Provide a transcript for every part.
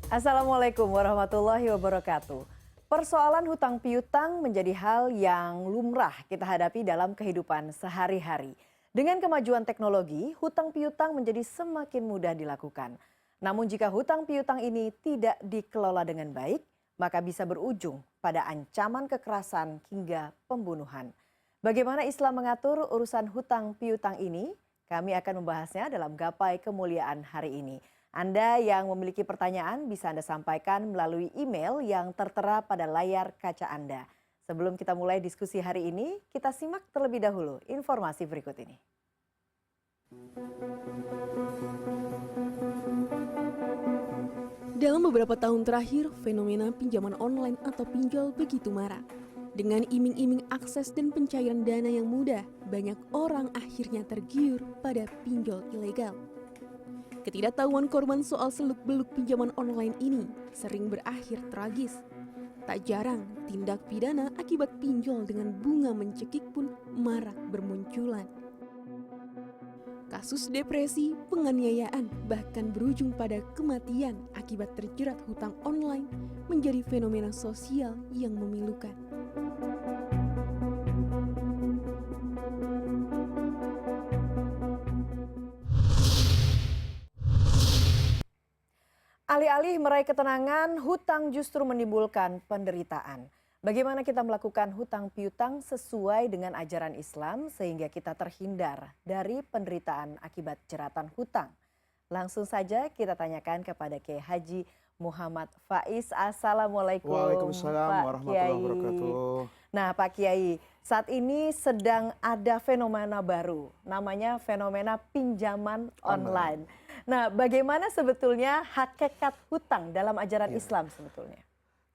Assalamualaikum warahmatullahi wabarakatuh. Persoalan hutang piutang menjadi hal yang lumrah kita hadapi dalam kehidupan sehari-hari. Dengan kemajuan teknologi, hutang piutang menjadi semakin mudah dilakukan. Namun jika hutang piutang ini tidak dikelola dengan baik, maka bisa berujung pada ancaman kekerasan hingga pembunuhan. Bagaimana Islam mengatur urusan hutang piutang ini? Kami akan membahasnya dalam Gapai Kemuliaan hari ini. Anda yang memiliki pertanyaan bisa Anda sampaikan melalui email yang tertera pada layar kaca Anda. Sebelum kita mulai diskusi hari ini, kita simak terlebih dahulu informasi berikut ini. Dalam beberapa tahun terakhir, fenomena pinjaman online atau pinjol begitu marak. Dengan iming-iming akses dan pencairan dana yang mudah, banyak orang akhirnya tergiur pada pinjol ilegal. Ketidaktahuan korban soal seluk-beluk pinjaman online ini sering berakhir tragis. Tak jarang, tindak pidana akibat pinjol dengan bunga mencekik pun marak bermunculan. Kasus depresi, penganiayaan, bahkan berujung pada kematian akibat terjerat hutang online menjadi fenomena sosial yang memilukan. Alih-alih meraih ketenangan, hutang justru menimbulkan penderitaan. Bagaimana kita melakukan hutang piutang sesuai dengan ajaran Islam sehingga kita terhindar dari penderitaan akibat jeratan hutang? Langsung saja kita tanyakan kepada Kiai Haji Muhammad Faiz. Assalamualaikum Waalaikumsalam Pak warahmatullahi Kiai. wabarakatuh. Nah Pak Kiai, saat ini sedang ada fenomena baru, namanya fenomena pinjaman Online. online. Nah bagaimana sebetulnya hakikat hutang dalam ajaran Ya. Islam sebetulnya?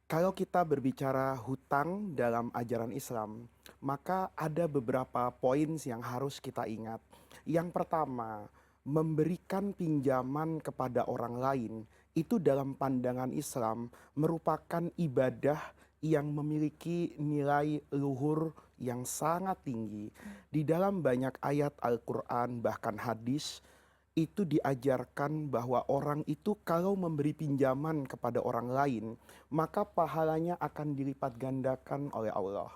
Kalau kita berbicara hutang dalam ajaran Islam, maka ada beberapa poin yang harus kita ingat. Yang pertama, memberikan pinjaman kepada orang lain itu dalam pandangan Islam merupakan ibadah yang memiliki nilai luhur yang sangat tinggi. Di dalam banyak ayat Al-Quran bahkan hadis itu diajarkan bahwa orang itu kalau memberi pinjaman kepada orang lain, maka pahalanya akan dilipat gandakan oleh Allah.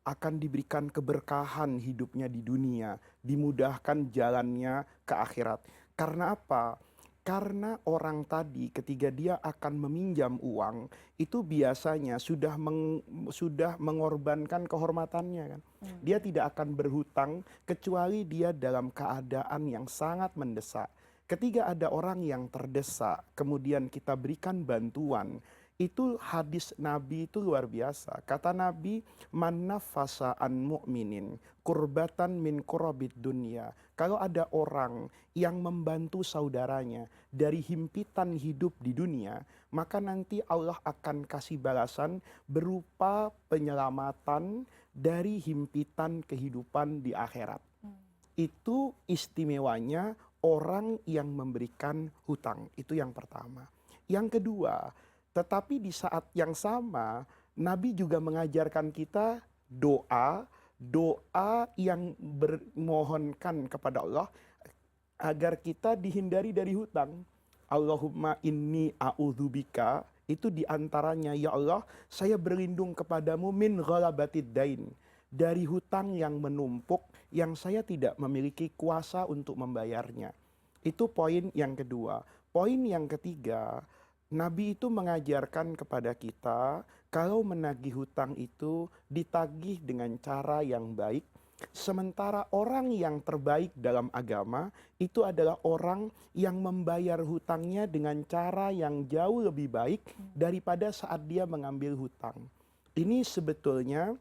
Akan diberikan keberkahan hidupnya di dunia, dimudahkan jalannya ke akhirat. Karena apa? Karena orang tadi ketika dia akan meminjam uang, itu biasanya sudah mengorbankan kehormatannya kan. Dia tidak akan berhutang kecuali dia dalam keadaan yang sangat mendesak. Ketika ada orang yang terdesak, kemudian kita berikan bantuan, itu hadis Nabi itu luar biasa. Kata Nabi, "Man nafasa an mu'minin kurbatan min kurabid dunia." Kalau ada orang yang membantu saudaranya dari himpitan hidup di dunia, maka nanti Allah akan kasih balasan berupa penyelamatan dari himpitan kehidupan di akhirat. Itu istimewanya orang yang memberikan hutang. Itu yang pertama. Yang kedua, tetapi di saat yang sama, Nabi juga mengajarkan kita doa yang bermohonkan kepada Allah agar kita dihindari dari hutang. Allahumma inni a'udzubika, itu diantaranya, ya Allah, saya berlindung kepadamu min ghalabatid dain, dari hutang yang menumpuk yang saya tidak memiliki kuasa untuk membayarnya. Itu poin yang kedua. Poin yang ketiga, Nabi itu mengajarkan kepada kita kalau menagih hutang itu ditagih dengan cara yang baik. Sementara orang yang terbaik dalam agama itu adalah orang yang membayar hutangnya dengan cara yang jauh lebih baik daripada saat dia mengambil hutang. Ini sebetulnya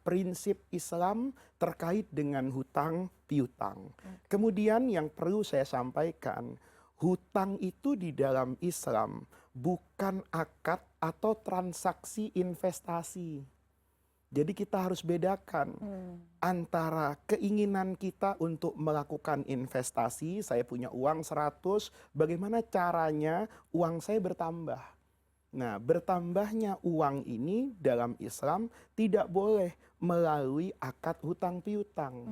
prinsip Islam terkait dengan hutang piutang. Kemudian yang perlu saya sampaikan, hutang itu di dalam Islam bukan akad atau transaksi investasi. Jadi kita harus bedakan antara keinginan kita untuk melakukan investasi, saya punya uang 100, bagaimana caranya uang saya bertambah. Nah, bertambahnya uang ini dalam Islam tidak boleh melalui akad hutang piutang.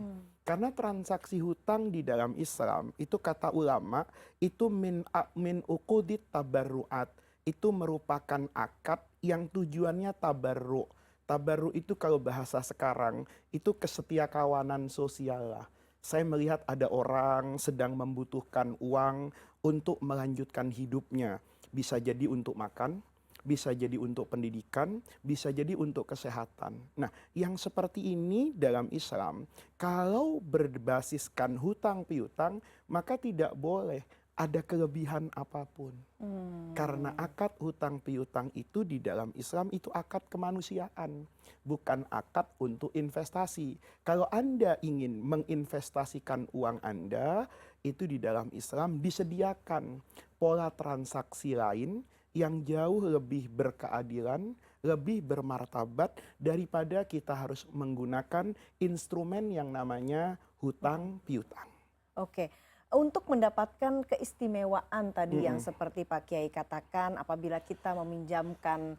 Karena transaksi hutang di dalam Islam itu kata ulama itu min uqudit tabarruat. itu merupakan akad yang tujuannya tabarruk. Tabarruk itu kalau bahasa sekarang itu kesetiakawanan sosial lah. Saya melihat ada orang sedang membutuhkan uang untuk melanjutkan hidupnya. Bisa jadi untuk makan, bisa jadi untuk pendidikan, bisa jadi untuk kesehatan. Nah, yang seperti ini dalam Islam, kalau berbasiskan hutang piutang, maka tidak boleh ada kelebihan apapun. Karena akad hutang piutang itu di dalam Islam itu akad kemanusiaan, bukan akad untuk investasi. Kalau Anda ingin menginvestasikan uang Anda, itu di dalam Islam disediakan pola transaksi lain yang jauh lebih berkeadilan, lebih bermartabat daripada kita harus menggunakan instrumen yang namanya hutang piutang. Oke, untuk mendapatkan keistimewaan tadi yang Mm-mm. seperti Pak Kiai katakan, apabila kita meminjamkan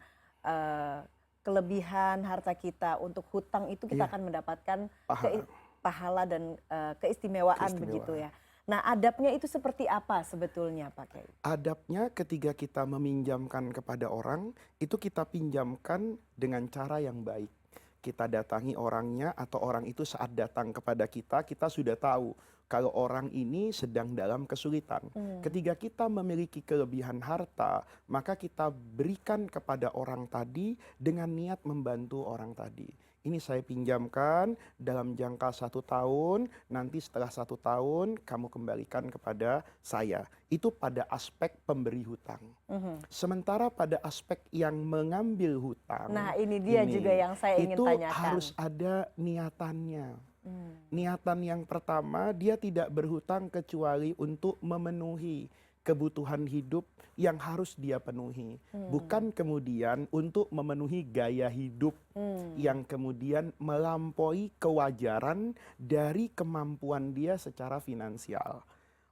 kelebihan harta kita untuk hutang itu kita Iya, akan mendapatkan paham. pahala dan keistimewaan begitu Keistimewaan. ya. Nah, adabnya itu seperti apa sebetulnya Pak Kiai? Adabnya ketika kita meminjamkan kepada orang, itu kita pinjamkan dengan cara yang baik. Kita datangi orangnya atau orang itu saat datang kepada kita sudah tahu kalau orang ini sedang dalam kesulitan. Ketika kita memiliki kelebihan harta, maka kita berikan kepada orang tadi dengan niat membantu orang tadi. Ini saya pinjamkan dalam jangka 1 tahun, nanti setelah 1 tahun kamu kembalikan kepada saya. Itu pada aspek pemberi hutang. Mhm. Sementara pada aspek yang mengambil Nah, hutang, ini dia juga yang saya ingin itu tanyakan. harus ada niatannya. Hmm. Niatan yang pertama, dia tidak berhutang kecuali untuk memenuhi kebutuhan hidup yang harus dia penuhi. Bukan kemudian untuk memenuhi gaya hidup yang kemudian melampaui kewajaran dari kemampuan dia secara finansial.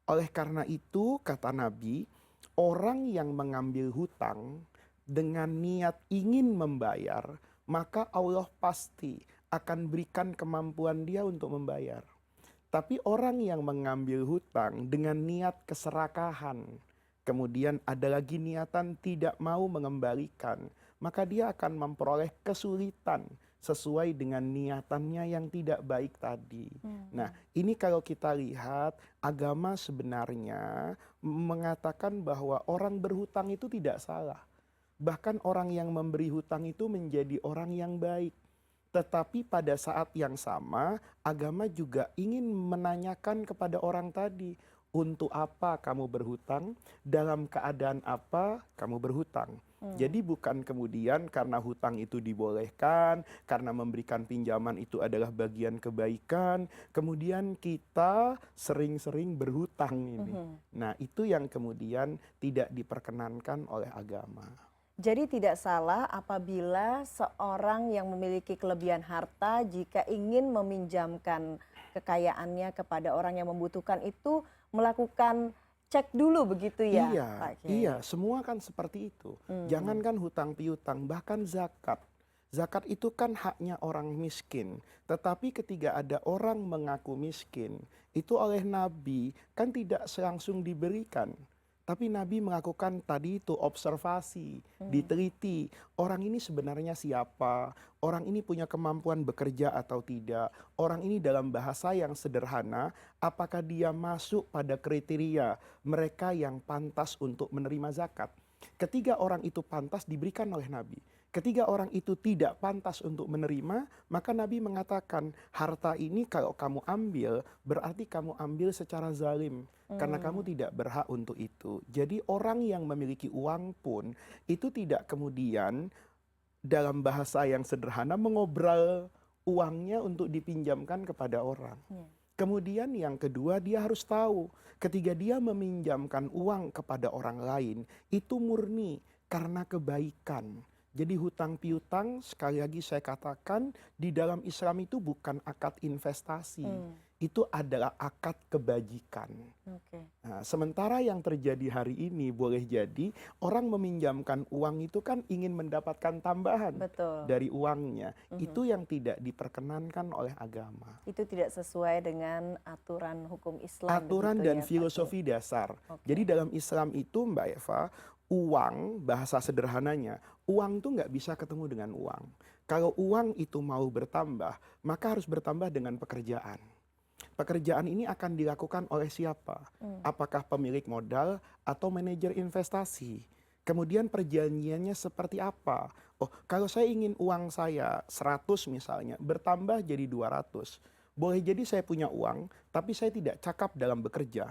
Oleh karena itu, kata Nabi, orang yang mengambil hutang dengan niat ingin membayar, maka Allah pasti akan berikan kemampuan dia untuk membayar. Tapi orang yang mengambil hutang dengan niat keserakahan, kemudian ada lagi niatan tidak mau mengembalikan, maka dia akan memperoleh kesulitan sesuai dengan niatannya yang tidak baik tadi. Nah, ini kalau kita lihat, agama sebenarnya mengatakan bahwa orang berhutang itu tidak salah. Bahkan orang yang memberi hutang itu menjadi orang yang baik. Tetapi pada saat yang sama, agama juga ingin menanyakan kepada orang tadi, untuk apa kamu berhutang, dalam keadaan apa kamu berhutang. Jadi bukan kemudian karena hutang itu dibolehkan, karena memberikan pinjaman itu adalah bagian kebaikan, kemudian kita sering-sering berhutang ini. Nah, itu yang kemudian tidak diperkenankan oleh agama. Jadi tidak salah apabila seorang yang memiliki kelebihan harta jika ingin meminjamkan kekayaannya kepada orang yang membutuhkan itu melakukan cek dulu begitu ya, Iya, Pak Kiai? iya, semua kan seperti itu. Jangankan hutang piutang, bahkan zakat. Zakat itu kan haknya orang miskin. Tetapi ketika ada orang mengaku miskin, itu oleh Nabi kan tidak langsung diberikan. Tapi Nabi melakukan tadi itu observasi, diteliti. Orang ini sebenarnya siapa? Orang ini punya kemampuan bekerja atau tidak? Orang ini dalam bahasa yang sederhana, apakah dia masuk pada kriteria mereka yang pantas untuk menerima zakat? Ketiga orang itu pantas diberikan oleh Nabi. Ketiga orang itu tidak pantas untuk menerima, maka Nabi mengatakan, harta ini kalau kamu ambil, berarti kamu ambil secara zalim. Karena kamu tidak berhak untuk itu. Jadi orang yang memiliki uang pun, itu tidak kemudian dalam bahasa yang sederhana mengobrol uangnya untuk dipinjamkan kepada orang. Kemudian yang kedua, dia harus tahu ketika dia meminjamkan uang kepada orang lain, itu murni karena kebaikan. Jadi hutang piutang, sekali lagi saya katakan, di dalam Islam itu bukan akad investasi. Itu adalah akad kebajikan. Oke. Nah, sementara yang terjadi hari ini boleh jadi orang meminjamkan uang itu kan ingin mendapatkan tambahan Betul. dari uangnya. Itu yang tidak diperkenankan oleh agama. Itu tidak sesuai dengan aturan hukum Islam. Aturan begitu dan ya, Pak Kiai? filosofi dasar. Oke. Jadi dalam Islam itu Mbak Eva, uang, bahasa sederhananya, uang tuh nggak bisa ketemu dengan uang. Kalau uang itu mau bertambah, maka harus bertambah dengan pekerjaan. Pekerjaan ini akan dilakukan oleh siapa? Apakah pemilik modal atau manajer investasi? Kemudian perjanjiannya seperti apa? Oh, kalau saya ingin uang saya 100 misalnya, bertambah jadi 200. Boleh jadi saya punya uang, tapi saya tidak cakap dalam bekerja.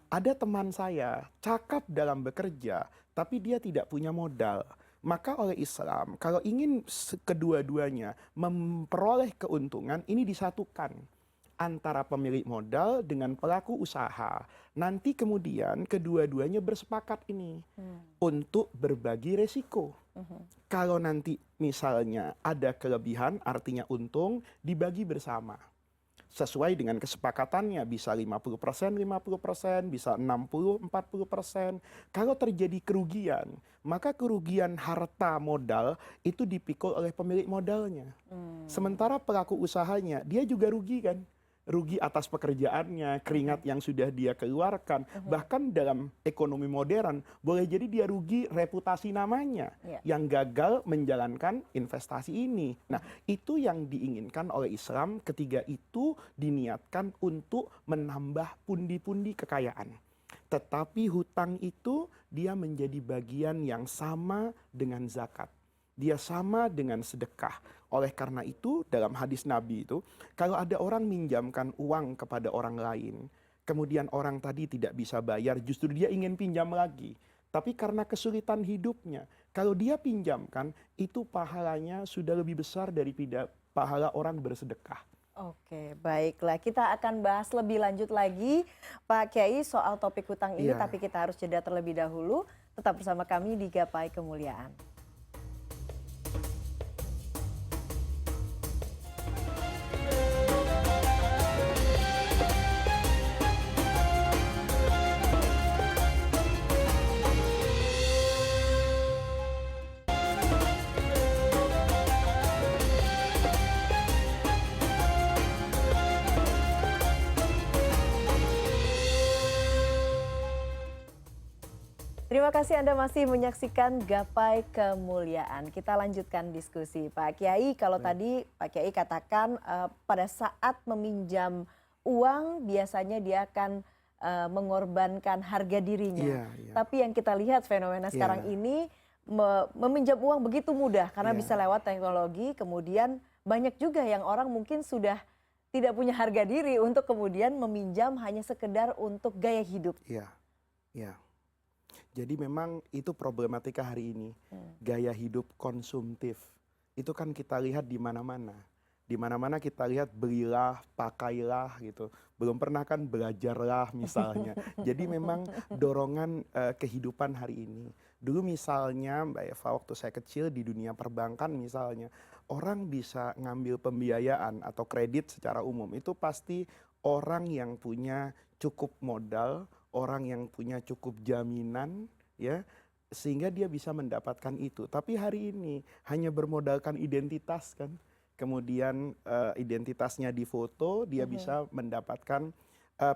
Ada teman saya cakap dalam bekerja, tapi dia tidak punya modal. Maka oleh Islam, kalau ingin kedua-duanya memperoleh keuntungan, ini disatukan antara pemilik modal dengan pelaku usaha. Nanti kemudian kedua-duanya bersepakat ini untuk berbagi resiko. Kalau nanti misalnya ada kelebihan, artinya untung, dibagi bersama. Sesuai dengan kesepakatannya, bisa 50%, 50%, bisa 60, 40%. Kalau terjadi kerugian, maka kerugian harta modal itu dipikul oleh pemilik modalnya. Sementara pelaku usahanya, dia juga rugi kan? Rugi atas pekerjaannya, keringat yang sudah dia keluarkan. Bahkan dalam ekonomi modern, boleh jadi dia rugi reputasi namanya yang gagal menjalankan investasi ini. Nah, itu yang diinginkan oleh Islam ketika itu diniatkan untuk menambah pundi-pundi kekayaan. Tetapi hutang itu dia menjadi bagian yang sama dengan zakat. Dia sama dengan sedekah. Oleh karena itu dalam hadis Nabi itu, kalau ada orang minjamkan uang kepada orang lain, kemudian orang tadi tidak bisa bayar, justru dia ingin pinjam lagi. Tapi karena kesulitan hidupnya, kalau dia pinjamkan, itu pahalanya sudah lebih besar daripada pahala orang bersedekah. Oke, baiklah. Kita akan bahas lebih lanjut lagi Pak Kiai soal topik hutang ini, tapi kita harus jeda terlebih dahulu. Tetap bersama kami di Gapai Kemuliaan. Terima kasih Anda masih menyaksikan Gapai Kemuliaan. Kita lanjutkan diskusi Pak Kiai. Kalau tadi Pak Kiai katakan pada saat meminjam uang biasanya dia akan mengorbankan harga dirinya. Tapi yang kita lihat fenomena sekarang ini meminjam uang begitu mudah karena bisa lewat teknologi. Kemudian banyak juga yang orang mungkin sudah tidak punya harga diri untuk kemudian meminjam hanya sekedar untuk gaya hidup. Iya. Jadi memang itu problematika hari ini. Gaya hidup konsumtif. Itu kan kita lihat di mana-mana. Di mana-mana kita lihat belilah, pakailah gitu. Belum pernah kan belajarlah misalnya. Jadi memang dorongan kehidupan hari ini. Dulu misalnya Mbak Eva waktu saya kecil di dunia perbankan misalnya. Orang bisa ngambil pembiayaan atau kredit secara umum. Itu pasti orang yang punya cukup modal, orang yang punya cukup jaminan, ya, sehingga dia bisa mendapatkan itu. Tapi hari ini hanya bermodalkan identitas kan, kemudian identitasnya difoto, dia bisa mendapatkan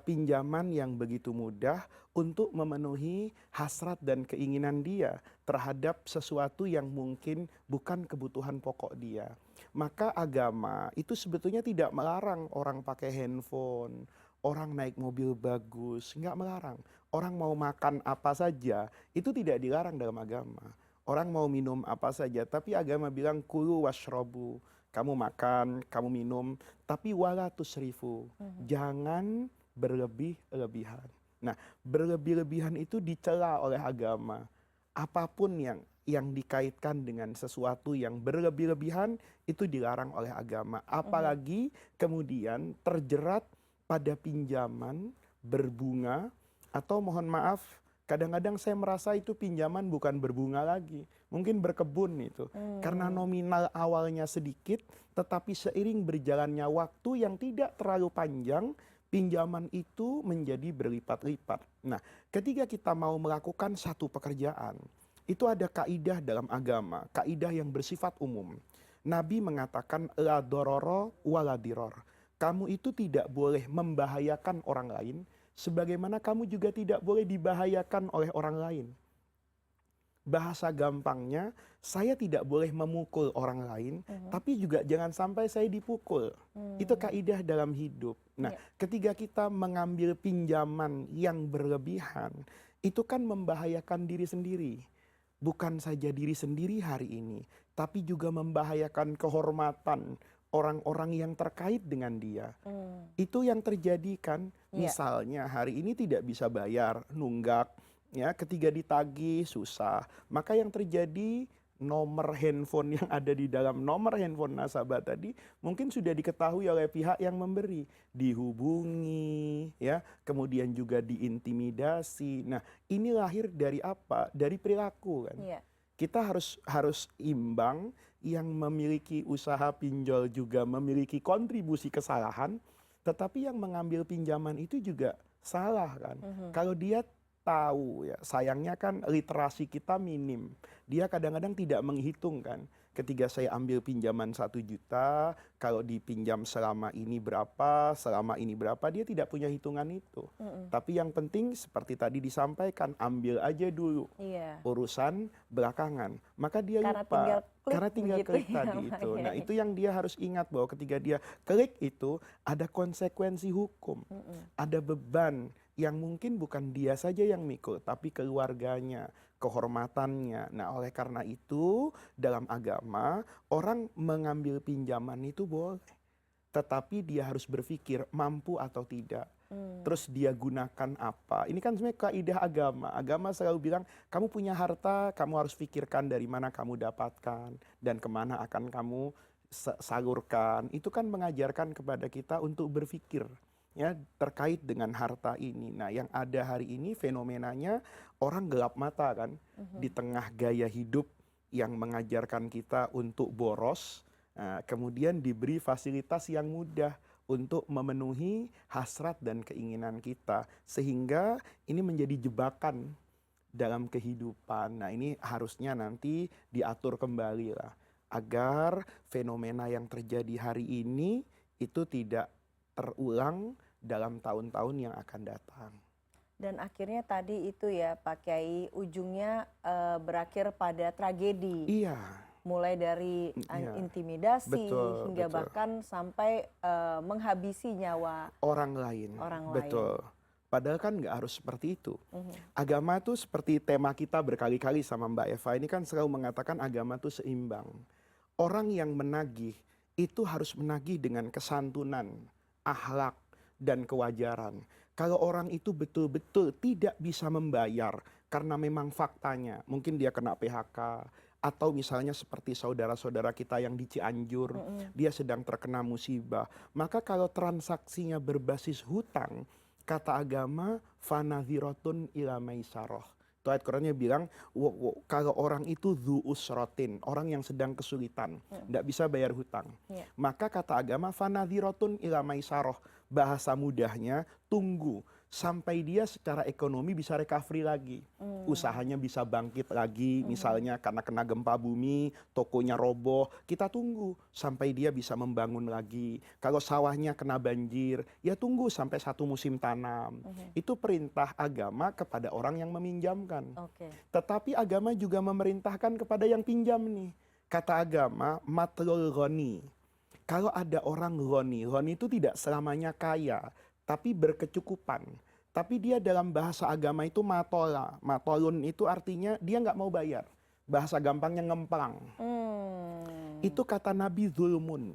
pinjaman yang begitu mudah untuk memenuhi hasrat dan keinginan dia terhadap sesuatu yang mungkin bukan kebutuhan pokok dia. Maka agama itu sebetulnya tidak melarang orang pakai handphone, orang naik mobil bagus, nggak melarang. Orang mau makan apa saja, itu tidak dilarang dalam agama. Orang mau minum apa saja, tapi agama bilang kulu washrobu. Kamu makan, kamu minum, tapi wala tusrifu. Jangan berlebih-lebihan. Nah, berlebih-lebihan itu dicela oleh agama. Apapun yang dikaitkan dengan sesuatu yang berlebih-lebihan, itu dilarang oleh agama. Apalagi kemudian terjerat pada pinjaman berbunga atau mohon maaf kadang-kadang saya merasa itu pinjaman bukan berbunga lagi, mungkin berkebun itu. Karena nominal awalnya sedikit tetapi seiring berjalannya waktu yang tidak terlalu panjang, pinjaman itu menjadi berlipat-lipat. Nah, ketika kita mau melakukan satu pekerjaan, itu ada kaidah dalam agama, kaidah yang bersifat umum. Nabi mengatakan la dororo wala diror. Kamu itu tidak boleh membahayakan orang lain, sebagaimana kamu juga tidak boleh dibahayakan oleh orang lain. Bahasa gampangnya, saya tidak boleh memukul orang lain, tapi juga jangan sampai saya dipukul. Itu kaidah dalam hidup. Nah, Iya. ketika kita mengambil pinjaman yang berlebihan, itu kan membahayakan diri sendiri. Bukan saja diri sendiri hari ini, tapi juga membahayakan kehormatan orang-orang yang terkait dengan dia. Itu yang terjadi kan, Iya. misalnya hari ini tidak bisa bayar, nunggak, ya, ketika ditagih susah. Maka yang terjadi, nomor handphone yang ada di dalam nomor handphone nasabah tadi mungkin sudah diketahui oleh pihak yang memberi, dihubungi, ya, kemudian juga diintimidasi. Nah, ini lahir dari apa? Dari perilaku kan. Iya. Kita harus imbang, yang memiliki usaha pinjol juga memiliki kontribusi kesalahan, tetapi yang mengambil pinjaman itu juga salah kan. Kalau dia tahu, ya, sayangnya kan literasi kita minim. Dia kadang-kadang tidak menghitung kan. Ketika saya ambil pinjaman 1 juta, kalau dipinjam selama ini berapa, dia tidak punya hitungan itu. Tapi yang penting seperti tadi disampaikan, ambil aja dulu, Iya. urusan belakangan. Maka dia Karena lupa. tinggal klik Karena tinggal begitu klik ya, tadi Pak itu. Nah, Kiai. itu yang dia harus ingat, bahwa ketika dia klik itu ada konsekuensi hukum. Ada beban yang mungkin bukan dia saja yang mikul, tapi keluarganya, kehormatannya. Nah, oleh karena itu dalam agama orang mengambil pinjaman itu boleh, tetapi dia harus berpikir mampu atau tidak. Terus dia gunakan apa? Ini kan sebenarnya kaidah agama. Agama selalu bilang, kamu punya harta, kamu harus pikirkan dari mana kamu dapatkan dan kemana akan kamu salurkan. Itu kan mengajarkan kepada kita untuk berpikir, ya, terkait dengan harta ini. Nah, yang ada hari ini fenomenanya orang gelap mata kan, di tengah gaya hidup yang mengajarkan kita untuk boros. Nah, kemudian diberi fasilitas yang mudah untuk memenuhi hasrat dan keinginan kita, sehingga ini menjadi jebakan dalam kehidupan. Nah, ini harusnya nanti diatur kembali lah, agar fenomena yang terjadi hari ini itu tidak terulang dalam tahun-tahun yang akan datang. Dan akhirnya tadi itu ya Pak Kiai, ujungnya berakhir pada tragedi. Iya, Mulai dari iya. intimidasi Betul, hingga betul. bahkan sampai menghabisi nyawa Orang lain. orang lain. Betul. Padahal kan nggak harus seperti itu. Mhm. Agama itu seperti tema kita berkali-kali sama Mbak Eva, ini kan selalu mengatakan agama itu seimbang. Orang yang menagih itu harus menagih dengan kesantunan, akhlak, dan kewajaran. Kalau orang itu betul-betul tidak bisa membayar karena memang faktanya, mungkin dia kena PHK, atau misalnya seperti saudara-saudara kita yang di Cianjur, dia sedang terkena musibah. Maka kalau transaksinya berbasis hutang, kata agama, fanadhiratun ila maisarah. Itu ayat Qurannya bilang, kalau orang itu dhu usrotin, orang yang sedang kesulitan, tidak bisa bayar hutang. Iya. Maka kata agama, fanadhiratun ila maisarah. Bahasa mudahnya, tunggu sampai dia secara ekonomi bisa recovery lagi. Usahanya bisa bangkit lagi, misalnya karena kena gempa bumi, tokonya roboh, kita tunggu sampai dia bisa membangun lagi. Kalau sawahnya kena banjir, ya tunggu sampai 1 musim tanam. Itu perintah agama kepada orang yang meminjamkan. Oke. Tetapi agama juga memerintahkan kepada yang pinjam nih. Kata agama, matlul ghani. Kalau ada orang ghani itu tidak selamanya kaya, tapi berkecukupan. Tapi dia dalam bahasa agama itu matola. Matolun itu artinya dia nggak mau bayar. Bahasa gampangnya ngemplang. Itu kata Nabi zulmun.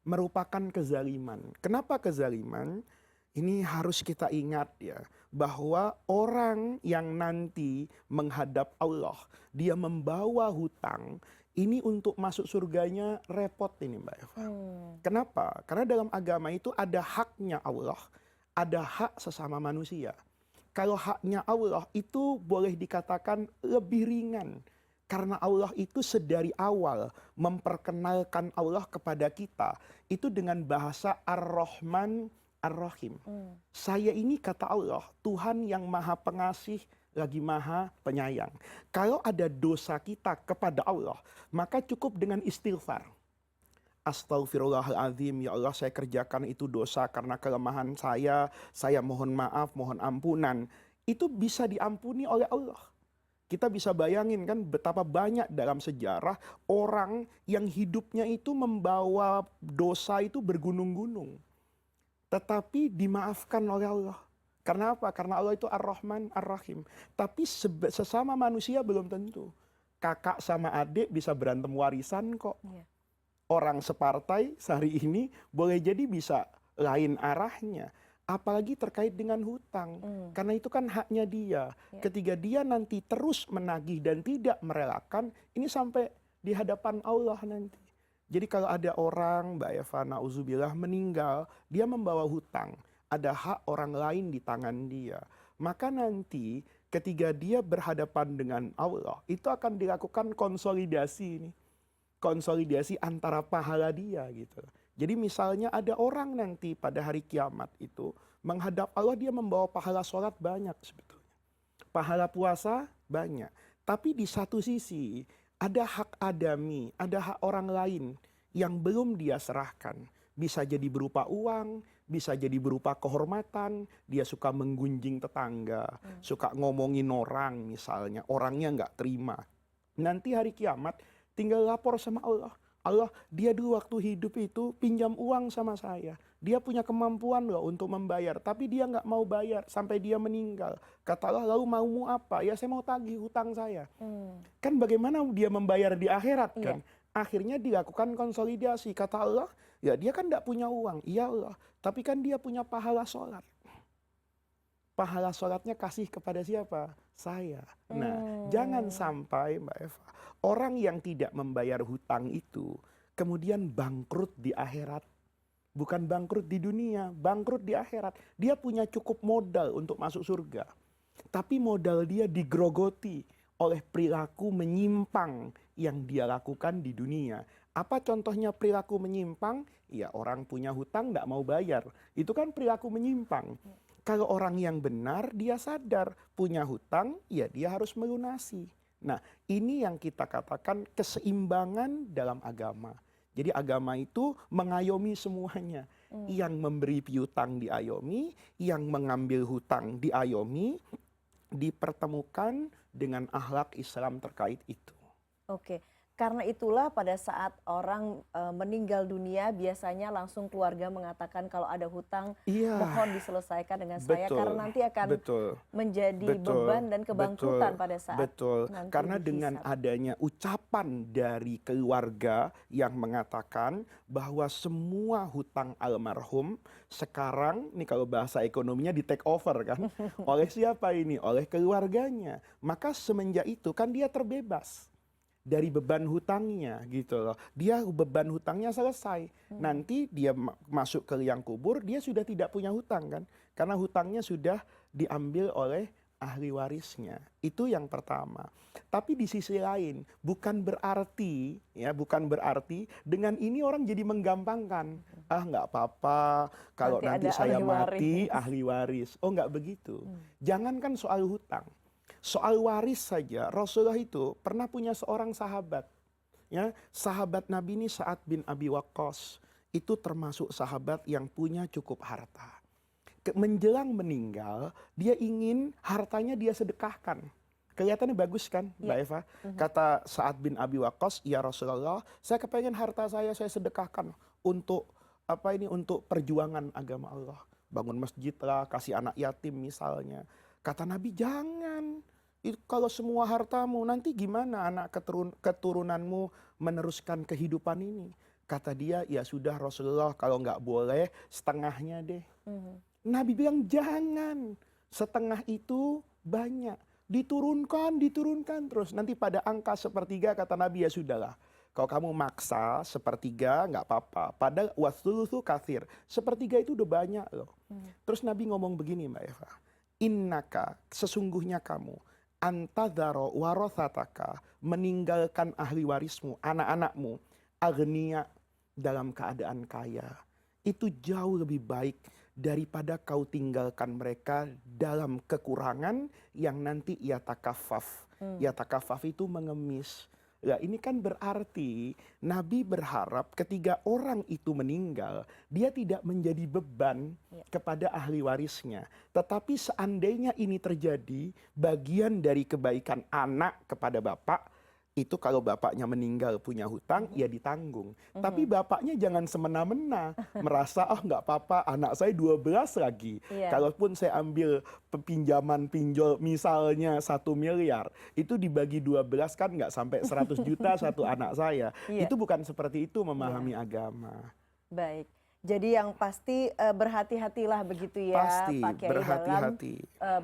Merupakan kezaliman. Kenapa kezaliman? Ini harus kita ingat ya, bahwa orang yang nanti menghadap Allah, dia membawa hutang, ini untuk masuk surganya repot ini Mbak Eva. Kenapa? Karena dalam agama itu ada haknya Allah, ada hak sesama manusia. Kalau haknya Allah itu boleh dikatakan lebih ringan. Karena Allah itu sedari awal memperkenalkan Allah kepada kita, itu dengan bahasa Ar-Rahman Ar-Rahim. Saya ini kata Allah, Tuhan yang maha pengasih lagi maha penyayang. Kalau ada dosa kita kepada Allah, maka cukup dengan istighfar. Astaghfirullahaladzim, ya Allah saya kerjakan itu dosa karena kelemahan saya mohon maaf, mohon ampunan. Itu bisa diampuni oleh Allah. Kita bisa bayangin kan betapa banyak dalam sejarah orang yang hidupnya itu membawa dosa itu bergunung-gunung. Tetapi dimaafkan oleh Allah. Karena apa? Karena Allah itu Ar-Rahman, Ar-Rahim. Tapi sesama manusia belum tentu. Kakak sama adik bisa berantem warisan kok. Iya. Orang separtai sehari ini boleh jadi bisa lain arahnya. Apalagi terkait dengan hutang. Karena itu kan haknya dia. Ya. Ketika dia nanti terus menagih dan tidak merelakan, ini sampai di hadapan Allah nanti. Jadi kalau ada orang, Mbak Eva, na'udzubillah, meninggal, dia membawa hutang. Ada hak orang lain di tangan dia. Maka nanti ketika dia berhadapan dengan Allah, itu akan dilakukan konsolidasi ini. Konsolidasi antara pahala dia gitu. Jadi misalnya ada orang nanti pada hari kiamat itu menghadap Allah, dia membawa pahala sholat banyak sebetulnya. Pahala puasa banyak. Tapi di satu sisi ada hak adami, ada hak orang lain yang belum dia serahkan. Bisa jadi berupa uang, bisa jadi berupa kehormatan, dia suka menggunjing tetangga, suka ngomongin orang misalnya, orangnya nggak terima. Nanti hari kiamat tinggal lapor sama Allah. Allah, dia dulu waktu hidup itu pinjam uang sama saya. Dia punya kemampuan loh untuk membayar, tapi dia nggak mau bayar sampai dia meninggal. Kata Allah, lalu maumu apa? Ya saya mau tagih hutang saya. Kan bagaimana dia membayar di akhirat kan? Akhirnya dilakukan konsolidasi. Kata Allah, ya dia kan tidak punya uang. Iya Allah, tapi kan dia punya pahala sholat. Pahala sholatnya kasih kepada siapa? Saya. Nah, jangan sampai Mbak Eva, orang yang tidak membayar hutang itu kemudian bangkrut di akhirat. Bukan bangkrut di dunia, bangkrut di akhirat. Dia punya cukup modal untuk masuk surga. Tapi modal dia digrogoti oleh perilaku menyimpang yang dia lakukan di dunia. Apa contohnya perilaku menyimpang? Ya orang punya hutang tidak mau bayar. Itu kan perilaku menyimpang. Kalau orang yang benar, dia sadar punya hutang, ya dia harus melunasi. Nah, ini yang kita katakan keseimbangan dalam agama. Jadi agama itu mengayomi semuanya. Yang memberi piutang diayomi, yang mengambil hutang diayomi, dipertemukan dengan akhlak Islam terkait itu. Oke, karena itulah pada saat orang meninggal dunia biasanya langsung keluarga mengatakan kalau ada hutang mohon diselesaikan dengan saya karena nanti akan menjadi beban dan kebangkrutan pada saat nanti karena dengan adanya ucapan dari keluarga yang mengatakan bahwa semua hutang almarhum sekarang, nih kalau bahasa ekonominya di take over kan, oleh siapa ini? Oleh keluarganya. Maka semenjak itu kan dia terbebas dari beban hutangnya gitu loh. Dia beban hutangnya selesai. Nanti dia masuk ke liang kubur, dia sudah tidak punya hutang kan. Karena hutangnya sudah diambil oleh ahli warisnya. Itu yang pertama. Tapi di sisi lain, bukan berarti dengan ini orang jadi menggampangkan. Ah nggak apa-apa, kalau nanti saya mati ahli waris. Oh nggak begitu. Jangankan soal hutang. Soal waris saja, Rasulullah itu pernah punya seorang sahabat. Ya, sahabat Nabi ini Sa'ad bin Abi Waqqas. Itu termasuk sahabat yang punya cukup harta. Menjelang meninggal, dia ingin hartanya dia sedekahkan. Kelihatannya bagus kan, Mbak Eva? Kata Sa'ad bin Abi Waqqas, ya Rasulullah, saya kepengen harta saya sedekahkan untuk untuk perjuangan agama Allah. Bangun masjid lah, kasih anak yatim misalnya. Kata Nabi, jangan. Itu kalau semua hartamu, nanti gimana anak keturunanmu meneruskan kehidupan ini? Kata dia, ya sudah Rasulullah, kalau nggak boleh setengahnya deh. Nabi bilang, jangan. Setengah itu banyak. Diturunkan terus. Nanti pada angka sepertiga, kata Nabi, ya sudahlah. Kalau kamu maksa sepertiga nggak apa-apa. Padahal wasulusu katsir. Sepertiga itu udah banyak loh. Terus Nabi ngomong begini Mbak Eva. Innaka, sesungguhnya kamu, antadzaro warosataka, meninggalkan ahli warismu, anak-anakmu, agniya, dalam keadaan kaya. Itu jauh lebih baik daripada kau tinggalkan mereka dalam kekurangan yang nanti ia takafaf. Ya takafaf itu mengemis. Lah ini kan berarti Nabi berharap ketika orang itu meninggal, dia tidak menjadi beban Ya. kepada ahli warisnya. Tetapi seandainya ini terjadi, bagian dari kebaikan anak kepada bapak, itu kalau bapaknya meninggal punya hutang, ya ditanggung. Tapi bapaknya jangan semena-mena, merasa, oh nggak apa-apa, anak saya 12 lagi. Iya. Kalaupun saya ambil pinjaman pinjol misalnya 1 miliar, itu dibagi 12 kan nggak sampai 100 juta satu anak saya. Iya. Itu bukan seperti itu memahami Iya. agama. Baik. Jadi yang pasti berhati-hatilah begitu ya Pasti Pak Kiai dalam berhati-hati.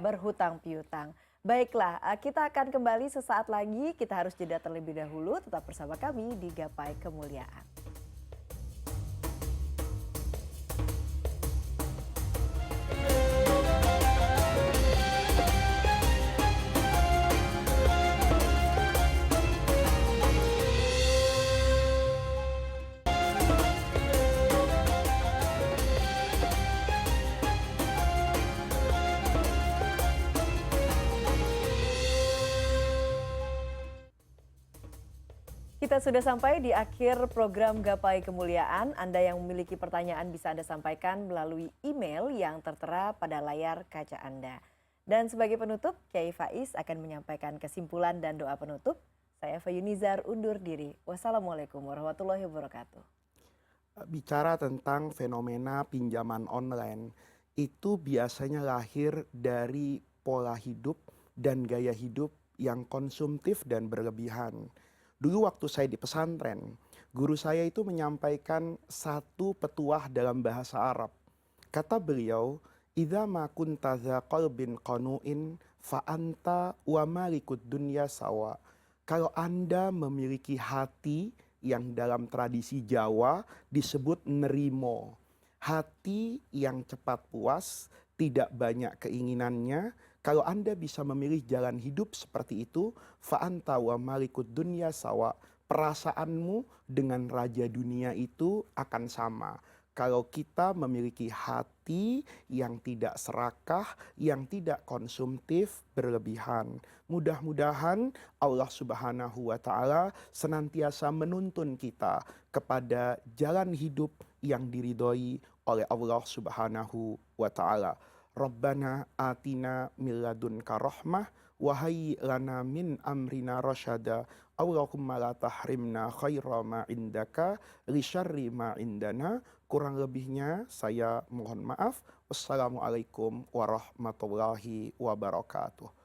berhutang piutang. Baiklah, kita akan kembali sesaat lagi. Kita harus jeda terlebih dahulu. Tetap bersama kami di Gapai Kemuliaan. Kita sudah sampai di akhir program Gapai Kemuliaan. Anda yang memiliki pertanyaan bisa Anda sampaikan melalui email yang tertera pada layar kaca Anda. Dan sebagai penutup, Kiai Faiz akan menyampaikan kesimpulan dan doa penutup. Saya Eva Yunizar undur diri. Wassalamualaikum warahmatullahi wabarakatuh. Bicara tentang fenomena pinjaman online, itu biasanya lahir dari pola hidup dan gaya hidup yang konsumtif dan berlebihan. Dulu waktu saya di pesantren, guru saya itu menyampaikan satu petuah dalam bahasa Arab. Kata beliau, "Idza ma kunta dza qalbin qanu'in fa anta wa malikud dunya sawa." Kalau Anda memiliki hati yang dalam tradisi Jawa disebut nerimo, hati yang cepat puas, tidak banyak keinginannya. Kalau Anda bisa memilih jalan hidup seperti itu, fa'anta wa malikud dunya sawa. Perasaanmu dengan raja dunia itu akan sama. Kalau kita memiliki hati yang tidak serakah, yang tidak konsumtif berlebihan. Mudah-mudahan Allah Subhanahu wa Ta'ala senantiasa menuntun kita kepada jalan hidup yang diridhoi oleh Allah Subhanahu wa Ta'ala. Rabbana atina min ladunka rahmah wa hayyi lana min amrina rasyada. Allahumma la tahrimna khaira ma indaka li syarri ma indana. Kurang lebihnya saya mohon maaf. Wassalamualaikum warahmatullahi wabarakatuh.